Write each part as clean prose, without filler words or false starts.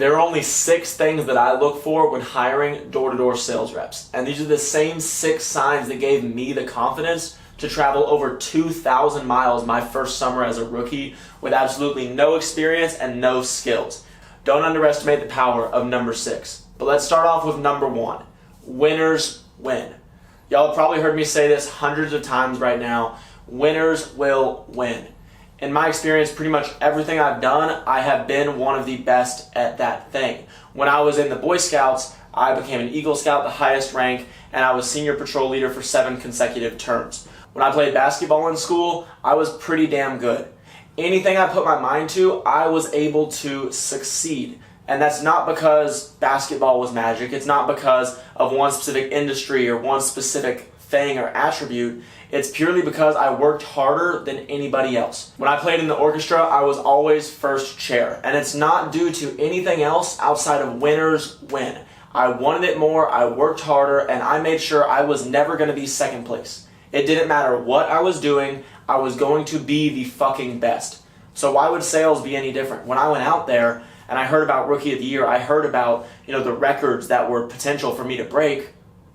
There are only 6 things that I look for when hiring door-to-door sales reps. And these are the same 6 signs that gave me the confidence to travel over 2,000 miles my first summer as a rookie with absolutely no experience and no skills. Don't underestimate the power of number 6. But let's start off with number 1. Winners win. Y'all have probably heard me say this hundreds of times right now. Winners will win. In my experience, pretty much everything I've done, I have been one of the best at that thing. When I was in the Boy Scouts, I became an Eagle Scout, the highest rank, and I was senior patrol leader for 7 consecutive terms. When I played basketball in school, I was pretty damn good. Anything I put my mind to, I was able to succeed. And that's not because basketball was magic. It's not because of one specific industry or one specific thing or attribute. It's purely because I worked harder than anybody else. When I played in the orchestra, I was always first chair. And it's not due to anything else outside of winners win. I wanted it more, I worked harder, and I made sure I was never going to be second place. It didn't matter what I was doing, I was going to be the fucking best. So why would sales be any different? When I went out there and I heard about Rookie of the Year, I heard about, the records that were potential for me to break,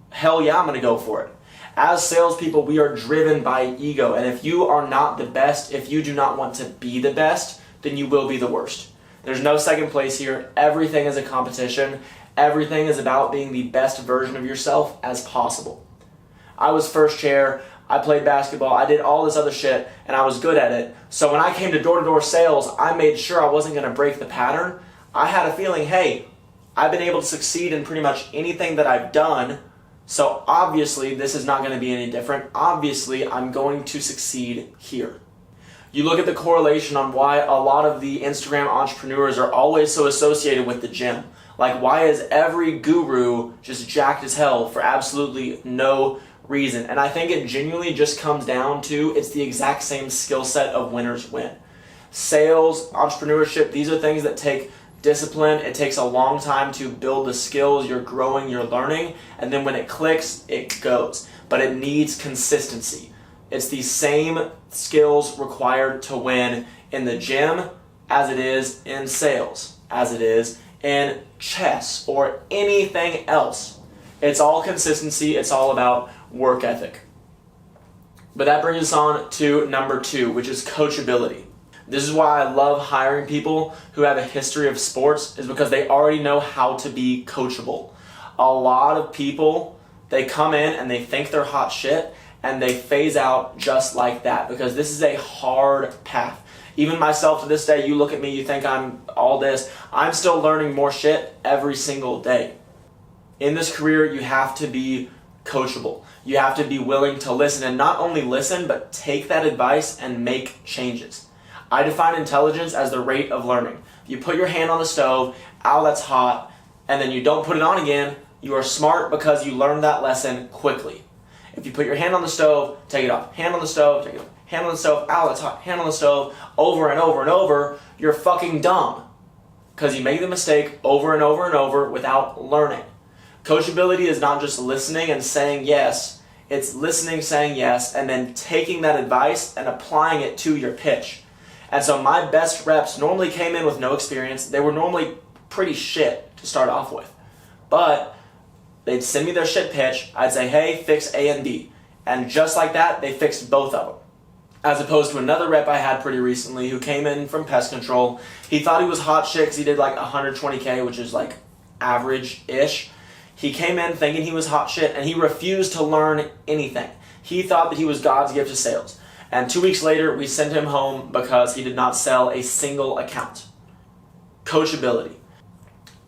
hell yeah, I'm going to go for it. As salespeople, we are driven by ego, and if you are not the best, if you do not want to be the best, then you will be the worst. There's no second place here. Everything is a competition. Everything is about being the best version of yourself as possible. I was first chair, I played basketball, I did all this other shit, and I was good at it. So when I came to door-to-door sales, I made sure I wasn't going to break the pattern. I had a feeling, hey, I've been able to succeed in pretty much anything that I've done, so obviously this is not going to be any different. Obviously, I'm going to succeed here. You look at the correlation on why a lot of the Instagram entrepreneurs are always so associated with the gym. Like, why is every guru just jacked as hell for absolutely no reason? And I think it genuinely just comes down to it's the exact same skill set of winners win. Sales, entrepreneurship, these are things that take discipline. It takes a long time to build the skills. You're growing, you're learning, and then when it clicks, it goes. But it needs consistency. It's the same skills required to win in the gym as it is in sales, as it is in chess or anything else. It's all consistency. It's all about work ethic. But that brings us on to number 2, which is coachability. This is why I love hiring people who have a history of sports, is because they already know how to be coachable. A lot of people, they come in and they think they're hot shit and they phase out just like that, because this is a hard path. Even myself to this day, you look at me, you think I'm all this. I'm still learning more shit every single day. In this career, you have to be coachable. You have to be willing to listen, and not only listen, but take that advice and make changes. I define intelligence as the rate of learning. If you put your hand on the stove, ow, that's hot, and then you don't put it on again, you are smart because you learned that lesson quickly. If you put your hand on the stove, take it off. Hand on the stove, take it off. Hand on the stove, ow, that's hot. Hand on the stove, over and over and over, you're fucking dumb. Because you make the mistake over and over and over without learning. Coachability is not just listening and saying yes. It's listening, saying yes, and then taking that advice and applying it to your pitch. And so my best reps normally came in with no experience. They were normally pretty shit to start off with. But they'd send me their shit pitch. I'd say, hey, fix A and B. And just like that, they fixed both of them. As opposed to another rep I had pretty recently who came in from pest control. He thought he was hot shit because he did like 120K, which is like average-ish. He came in thinking he was hot shit, and he refused to learn anything. He thought that he was God's gift to sales. And 2 weeks later, we sent him home because he did not sell a single account. Coachability.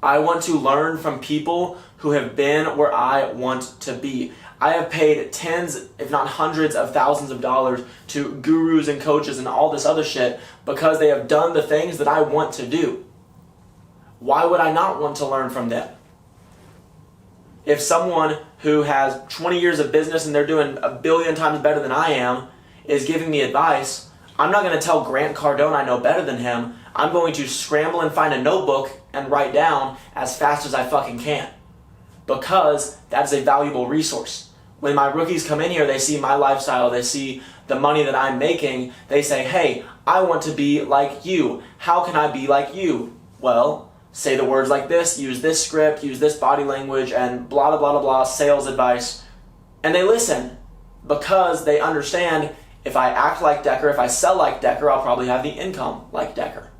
I want to learn from people who have been where I want to be. I have paid tens, if not hundreds of thousands of dollars to gurus and coaches and all this other shit because they have done the things that I want to do. Why would I not want to learn from them? If someone who has 20 years of business and they're doing 1 billion times better than I am is giving me advice, I'm not going to tell Grant Cardone I know better than him. I'm going to scramble and find a notebook and write down as fast as I fucking can, because that's a valuable resource. When my rookies come in here, they see my lifestyle, they see the money that I'm making, they say, hey, I want to be like you. How can I be like you? Well, say the words like this, use this script, use this body language, and blah, blah, blah, blah, blah, sales advice. And they listen because they understand if I act like Decker, if I sell like Decker, I'll probably have the income like Decker.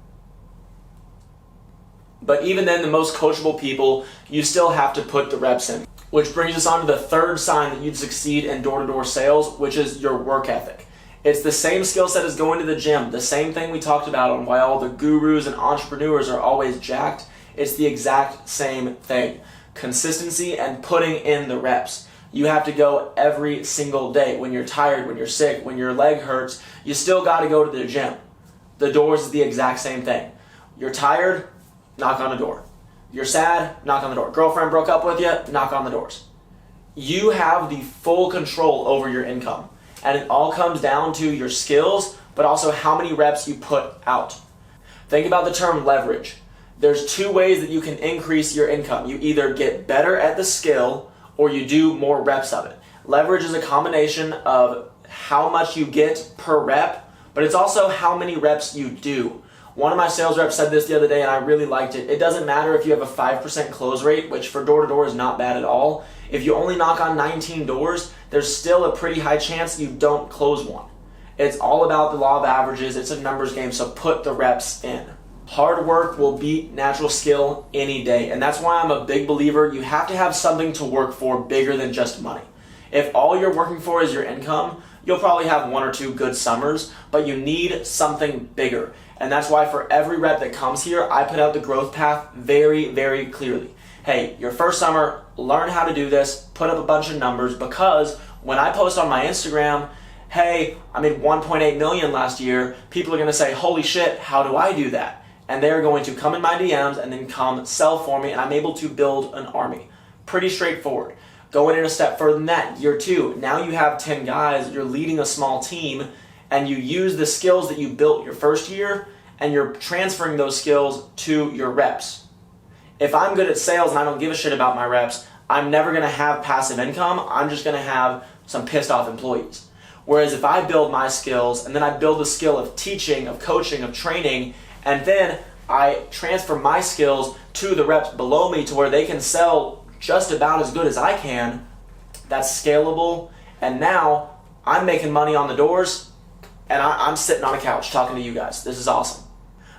But even then, the most coachable people, you still have to put the reps in. Which brings us on to the third sign that you'd succeed in door-to-door sales, which is your work ethic. It's the same skill set as going to the gym, the same thing we talked about on why all the gurus and entrepreneurs are always jacked. It's the exact same thing. Consistency and putting in the reps. You have to go every single day. When you're tired, when you're sick, when your leg hurts, you still got to go to the gym. The doors is the exact same thing. You're tired, knock on the door. You're sad, knock on the door. Girlfriend broke up with you, knock on the doors. You have the full control over your income. And it all comes down to your skills, but also how many reps you put out. Think about the term leverage. There's two ways that you can increase your income. You either get better at the skill or you do more reps of it. Leverage is a combination of how much you get per rep, but it's also how many reps you do. One of my sales reps said this the other day and I really liked it. It doesn't matter if you have a 5% close rate, which for door-to-door is not bad at all. If you only knock on 19 doors, there's still a pretty high chance you don't close one. It's all about the law of averages. It's a numbers game, so put the reps in. Hard work will beat natural skill any day, and that's why I'm a big believer you have to have something to work for bigger than just money. If all you're working for is your income, you'll probably have one or two good summers, but you need something bigger. And that's why for every rep that comes here, I put out the growth path very, very clearly. Hey, your first summer, learn how to do this, put up a bunch of numbers, because when I post on my Instagram, hey, I made 1.8 million last year, people are gonna say, holy shit, how do I do that? And they're going to come in my DMs and then come sell for me, and I'm able to build an army. Pretty straightforward. Going in a step further than that, year two, now you have 10 guys, you're leading a small team, and you use the skills that you built your first year, and you're transferring those skills to your reps. If I'm good at sales and I don't give a shit about my reps, I'm never gonna have passive income, I'm just gonna have some pissed off employees. Whereas if I build my skills, and then I build the skill of teaching, of coaching, of training, and then I transfer my skills to the reps below me to where they can sell just about as good as I can, that's scalable, and now I'm making money on the doors, and I'm sitting on a couch talking to you guys. This is awesome.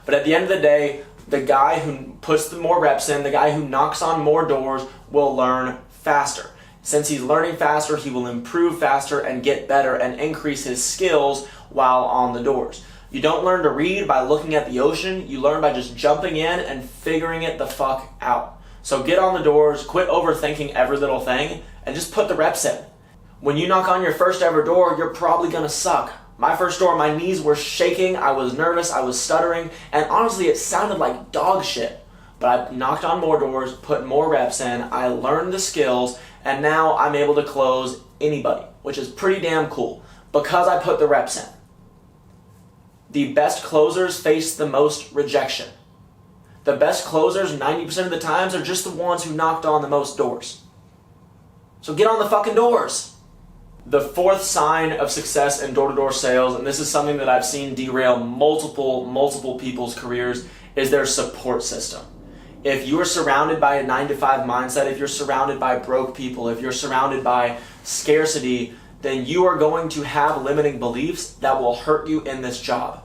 But at the end of the day, the guy who puts the more reps in, the guy who knocks on more doors will learn faster. Since he's learning faster, he will improve faster and get better and increase his skills while on the doors. You don't learn to read by looking at the ocean, you learn by just jumping in and figuring it the fuck out. So get on the doors, quit overthinking every little thing, and just put the reps in. When you knock on your first ever door, you're probably gonna suck. My first door, my knees were shaking, I was nervous, I was stuttering, and honestly it sounded like dog shit. But I knocked on more doors, put more reps in, I learned the skills, and now I'm able to close anybody, which is pretty damn cool, because I put the reps in. The best closers face the most rejection. The best closers 90% of the times are just the ones who knocked on the most doors. So get on the fucking doors. The fourth sign of success in door-to-door sales, and this is something that I've seen derail multiple people's careers, is their support system. If you are surrounded by a 9-to-5 mindset, if you're surrounded by broke people, if you're surrounded by scarcity, then you are going to have limiting beliefs that will hurt you in this job.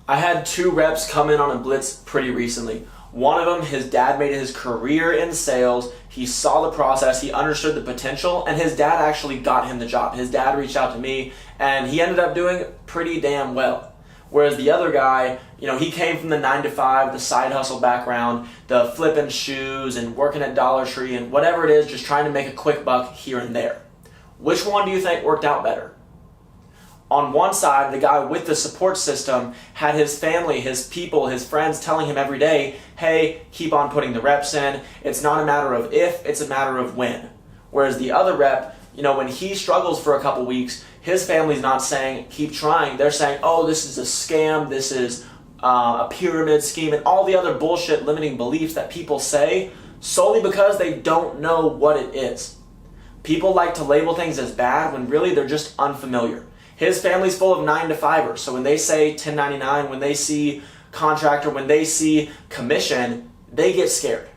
I had 2 reps come in on a blitz pretty recently. One of them, his dad made his career in sales. He saw the process, he understood the potential, and his dad actually got him the job. His dad reached out to me, and he ended up doing pretty damn well. Whereas the other guy, he came from the 9-to-5, the side hustle background, the flipping shoes and working at Dollar Tree and whatever it is, just trying to make a quick buck here and there. Which one do you think worked out better? On one side, the guy with the support system had his family, his people, his friends telling him every day, hey, keep on putting the reps in. It's not a matter of if, it's a matter of when. Whereas the other rep, when he struggles for a couple weeks, his family's not saying, keep trying. They're saying, oh, this is a scam, this is a pyramid scheme, and all the other bullshit limiting beliefs that people say solely because they don't know what it is. People like to label things as bad when really they're just unfamiliar. His family's full of 9-to-5ers, so when they say 1099, when they see contractor, when they see commission, they get scared.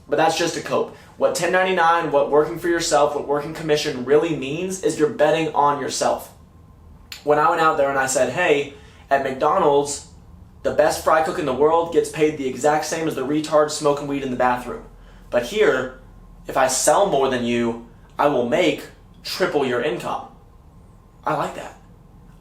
But that's just to cope. What 1099, what working for yourself, what working commission really means is you're betting on yourself. When I went out there and I said, hey, at McDonald's, the best fry cook in the world gets paid the exact same as the retard smoking weed in the bathroom. But here, if I sell more than you, I will make triple your income. I like that.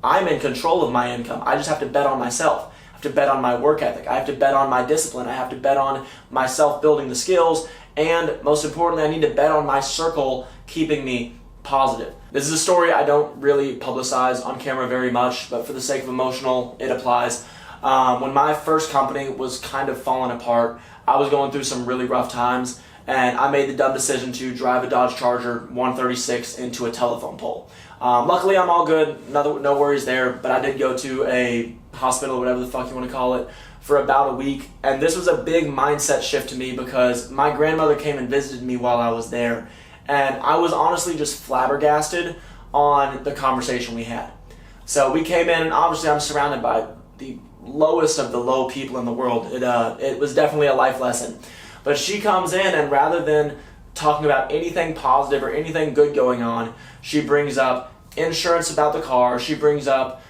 I'm in control of my income. I just have to bet on myself. I have to bet on my work ethic. I have to bet on my discipline. I have to bet on myself building the skills. And most importantly, I need to bet on my circle keeping me positive. This is a story I don't really publicize on camera very much, but for the sake of emotional, it applies. When my first company was kind of falling apart, I was going through some really rough times, and I made the dumb decision to drive a Dodge Charger 136 into a telephone pole. Luckily, I'm all good, no worries there, but I did go to a hospital, whatever the fuck you want to call it, for about a week, and this was a big mindset shift to me because my grandmother came and visited me while I was there, and I was honestly just flabbergasted on the conversation we had. So we came in, and obviously I'm surrounded by the lowest of the low people in the world. It was definitely a life lesson. But she comes in, and rather than talking about anything positive or anything good going on, she brings up insurance about the car, she brings up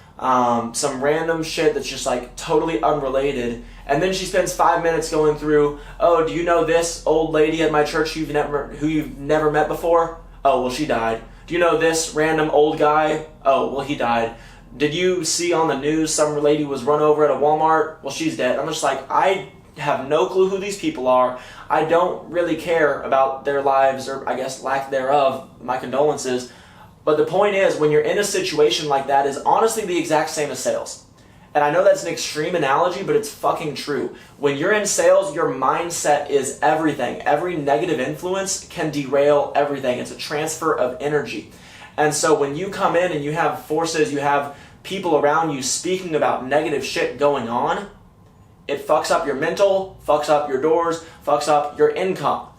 some random shit that's just like totally unrelated, and then she spends 5 minutes going through, oh, do you know this old lady at my church who you've never met before? Oh, well, she died. Do you know this random old guy? Oh, well, he died. Did you see on the news some lady was run over at a Walmart? Well, she's dead. I'm just like, I have no clue who these people are. I don't really care about their lives, or I guess lack thereof. My condolences. But the point is, when you're in a situation like that, is honestly the exact same as sales. And I know that's an extreme analogy, but it's fucking true. When you're in sales, your mindset is everything. Every negative influence can derail everything. It's a transfer of energy. And so when you come in and you have forces, you have people around you speaking about negative shit going on, it fucks up your mental, fucks up your doors, fucks up your income.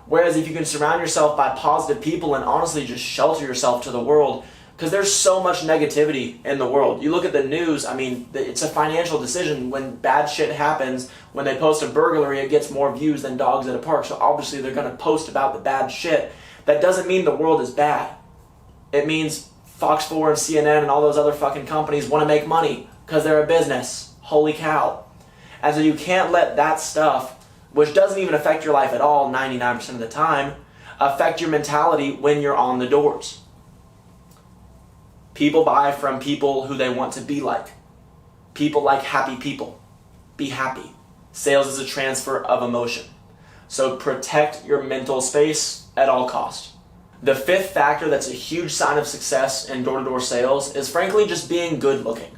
Whereas if you can surround yourself by positive people and honestly just shelter yourself to the world, because there's so much negativity in the world. You look at the news, I mean, it's a financial decision. When bad shit happens, when they post a burglary, it gets more views than dogs at a park. So obviously they're going to post about the bad shit. That doesn't mean the world is bad. It means Fox 4 and CNN and all those other fucking companies want to make money because they're a business. Holy cow. And so you can't let that stuff, which doesn't even affect your life at all 99% of the time, affect your mentality when you're on the doors. People buy from people who they want to be like. People like happy people. Be happy. Sales is a transfer of emotion. So protect your mental space at all costs. The fifth factor that's a huge sign of success in door-to-door sales is frankly just being good looking.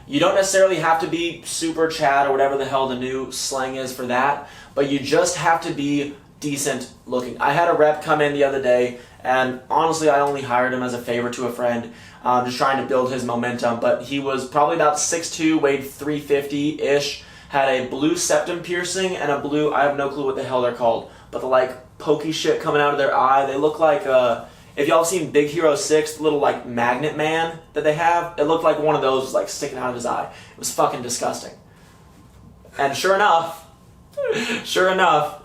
You don't necessarily have to be super Chad or whatever the hell the new slang is for that, but you just have to be decent looking. I had a rep come in the other day, and honestly I only hired him as a favor to a friend, just trying to build his momentum, but he was probably about 6'2", weighed 350-ish, had a blue septum piercing and a blue, I have no clue what the hell they're called, but the like pokey shit coming out of their eye. They look like, if y'all seen Big Hero 6, the little like magnet man that they have, it looked like one of those was like sticking out of his eye. It was fucking disgusting. And sure enough,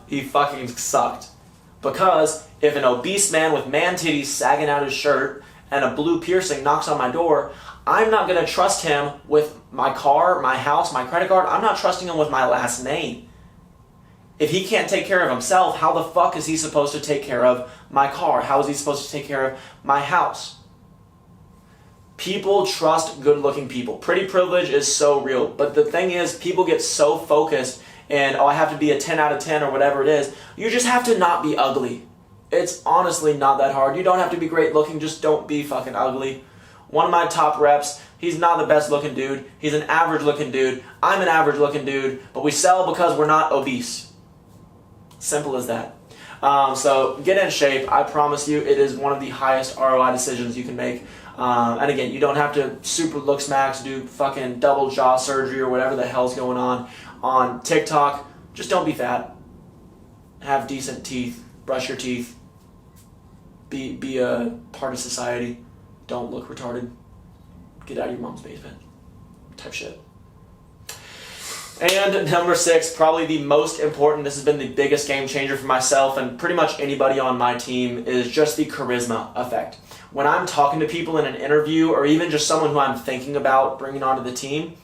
he fucking sucked. Because if an obese man with man titties sagging out his shirt and a blue piercing knocks on my door, I'm not going to trust him with my car, my house, my credit card. I'm not trusting him with my last name. If he can't take care of himself, how the fuck is he supposed to take care of my car? How is he supposed to take care of my house? People trust good-looking people. Pretty privilege is so real. But the thing is, people get so focused in, oh, I have to be a 10 out of 10 or whatever it is. You just have to not be ugly. It's honestly not that hard. You don't have to be great looking. Just don't be fucking ugly. One of my top reps, he's not the best looking dude. He's an average looking dude. I'm an average looking dude. But we sell because we're not obese. Simple as that. So get in shape. I promise you it is one of the highest ROI decisions you can make. And again, you don't have to super looks max, do fucking double jaw surgery or whatever the hell's going on TikTok. Just don't be fat. Have decent teeth. Brush your teeth. Be a part of society. Don't look retarded. Get out of your mom's basement. Type shit. And number 6, probably the most important, this has been the biggest game changer for myself and pretty much anybody on my team, is just the charisma effect. When I'm talking to people in an interview or even just someone who I'm thinking about bringing onto the team,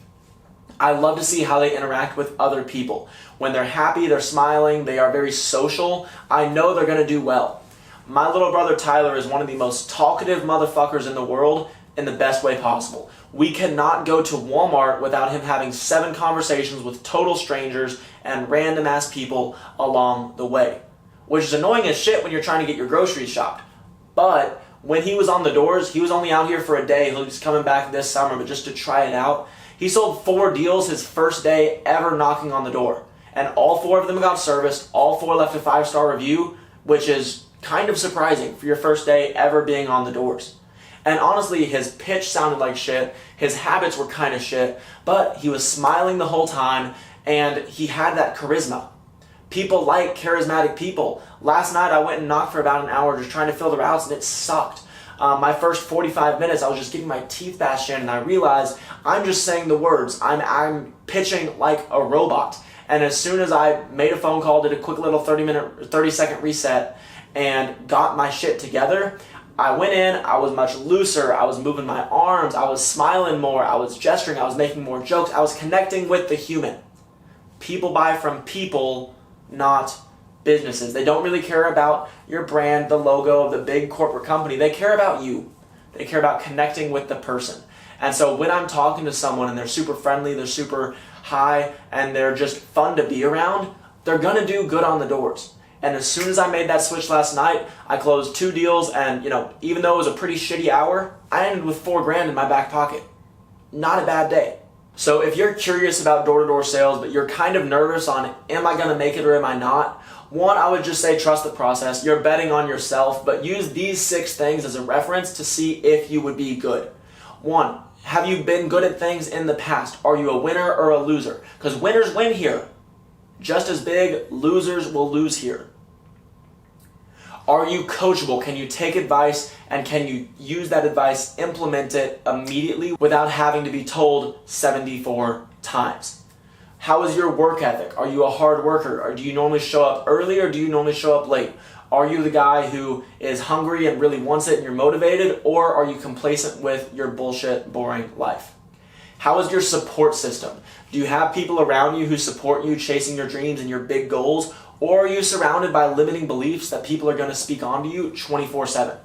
I love to see how they interact with other people. When they're happy, they're smiling, they are very social, I know they're going to do well. My little brother Tyler is one of the most talkative motherfuckers in the world in the best way possible. We cannot go to Walmart without him having 7 conversations with total strangers and random ass people along the way, which is annoying as shit when you're trying to get your groceries shopped. But when he was on the doors, he was only out here for a day. He's coming back this summer, but just to try it out. He sold 4 deals his first day ever knocking on the door. And all 4 of them got serviced. All 4 left a 5-star review, which is kind of surprising for your first day ever being on the doors. And honestly, his pitch sounded like shit, his habits were kind of shit, but he was smiling the whole time, and he had that charisma. People like charismatic people. Last night I went and knocked for about an hour just trying to fill the routes, and it sucked. My first 45 minutes, I was just getting my teeth bashed in, and I realized I'm just saying the words. I'm pitching like a robot. And as soon as I made a phone call, did a quick little 30-second reset, and got my shit together, I went in, I was much looser, I was moving my arms, I was smiling more, I was gesturing, I was making more jokes, I was connecting with the human. People buy from people, not businesses. They don't really care about your brand, the logo of the big corporate company. They care about you. They care about connecting with the person. And so when I'm talking to someone and they're super friendly, they're super high, and they're just fun to be around, they're gonna do good on the doors. And as soon as I made that switch last night, I closed 2 deals, and even though it was a pretty shitty hour, I ended with $4,000 in my back pocket. Not a bad day. So if you're curious about door-to-door sales, but you're kind of nervous on, am I gonna make it or am I not? One, I would just say trust the process. You're betting on yourself, but use these 6 things as a reference to see if you would be good. 1, have you been good at things in the past? Are you a winner or a loser? Because winners win here. Just as big, losers will lose here. Are you coachable? Can you take advice and can you use that advice, implement it immediately without having to be told 74 times? How is your work ethic? Are you a hard worker? Or do you normally show up early or do you normally show up late? Are you the guy who is hungry and really wants it and you're motivated, or are you complacent with your bullshit, boring life? How is your support system? Do you have people around you who support you chasing your dreams and your big goals? Or are you surrounded by limiting beliefs that people are going to speak onto you 24/7?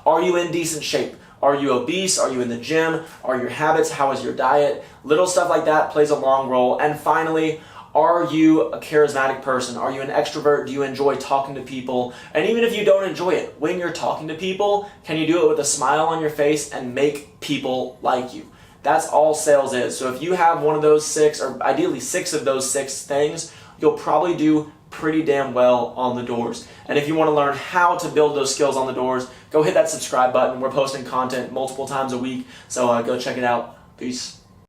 Are you in decent shape? Are you obese? Are you in the gym? Are your habits? How is your diet? Little stuff like that plays a long role. And finally, are you a charismatic person? Are you an extrovert? Do you enjoy talking to people? And even if you don't enjoy it, when you're talking to people, can you do it with a smile on your face and make people like you? That's all sales is. So if you have one of those 6, or ideally 6 of those 6 things, you'll probably do pretty damn well on the doors. And if you want to learn how to build those skills on the doors, go hit that subscribe button. We're posting content multiple times a week, so go check it out. Peace.